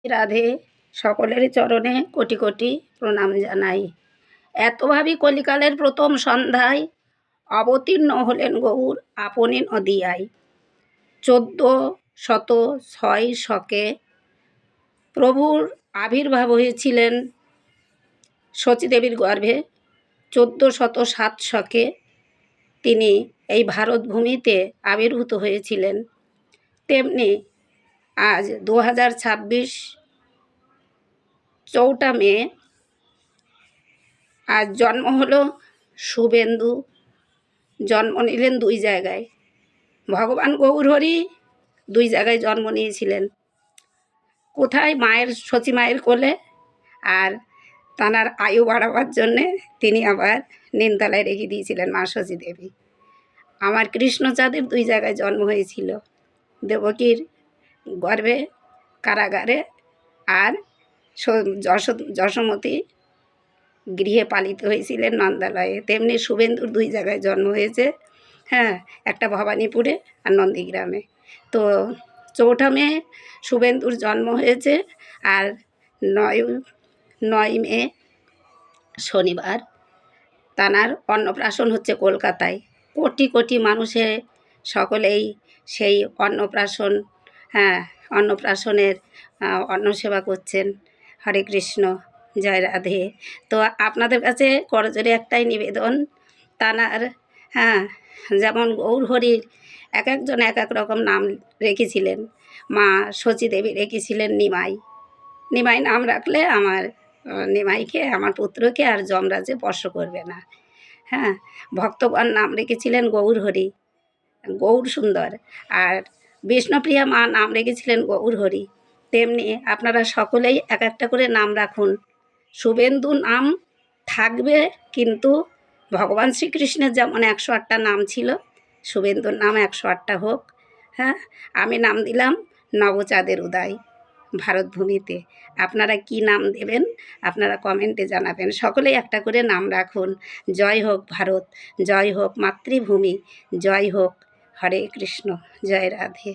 রাধে। সকলের চরণে কোটি কোটি প্রণাম জানাই। এতভাবে কলিকালের প্রথম সন্ধ্যায় অবতীর্ণ হলেন গৌর আপনি নদিয়ায়। 1406 শকে প্রভুর আবির্ভাব হয়েছিলেন সচীদেবীর গর্ভে। 1407 শকে তিনি এই ভারত ভূমিতে আবির্ভূত হয়েছিলেন। তেমনি আজ 2026 4 মে আজ জন্ম হলো শুভেন্দু। জন্ম নিলেন দুই জায়গায়। ভগবান গৌরহরি দুই জায়গায় জন্ম নিয়েছিলেন। কোথায়? মায়ের সচী মায়ের কোলে, আর তাঁর আয়ু বাড়াবার জন্যে তিনি আবার নিমতলায় রেখে দিয়েছিলেন মা সচী দেবী। আমার কৃষ্ণচাঁদের দুই জায়গায় জন্ম হয়েছিল, দেবকীর গর্ভে কারাগারে, আর যশোমতী গৃহে পালিত হয়েছিলেন নন্দালয়ে। তেমনি শুভেন্দুর দুই জায়গায় জন্ম হয়েছে, হ্যাঁ, একটা ভবানীপুরে আর নন্দীগ্রামে। তো 4 মে শুভেন্দুর জন্ম হয়েছে, আর 9 মে শনিবার তানার অন্নপ্রাশন হচ্ছে কলকাতায়। কোটি কোটি মানুষের সকলেই সেই অন্নপ্রাশন, হ্যাঁ, অন্নপ্রাশনের অন্নসেবা করছেন। হরে কৃষ্ণ, জয় রাধে। তো আপনাদের কাছে করজোরে একটাই নিবেদন, তানার, হ্যাঁ, যেমন গৌরহরির এক একজন এক এক রকম নাম রেখেছিলেন। মা সচী দেবী রেখেছিলেন নিমাই। নিমাই নাম রাখলে আমার নিমাইকে, আমার পুত্রকে আর যমরাজে স্পর্শ করবে না। হ্যাঁ, ভক্তগণ নাম রেখেছিলেন গৌরহরি, গৌর সুন্দর। আর বিষ্ণুপ্রিয়া মা নাম রেখেছিলেন গৌরহরি। তেমনি আপনারা সকলেই এক একটা করে নাম রাখুন। শুভেন্দু নাম থাকবে, কিন্তু ভগবান শ্রীকৃষ্ণের যেমন 108টা নাম ছিল, শুভেন্দুর নাম 108টা হোক। হ্যাঁ, আমি নাম দিলাম নবচাঁদের উদয় ভারত ভূমিতে। আপনারা কি নাম দেবেন আপনারা কমেন্টে জানাবেন। সকলেই একটা করে নাম রাখুন। জয় হোক ভারত, জয় হোক মাতৃভূমি, জয় হোক হরে কৃষ্ণ, জয় রাধে।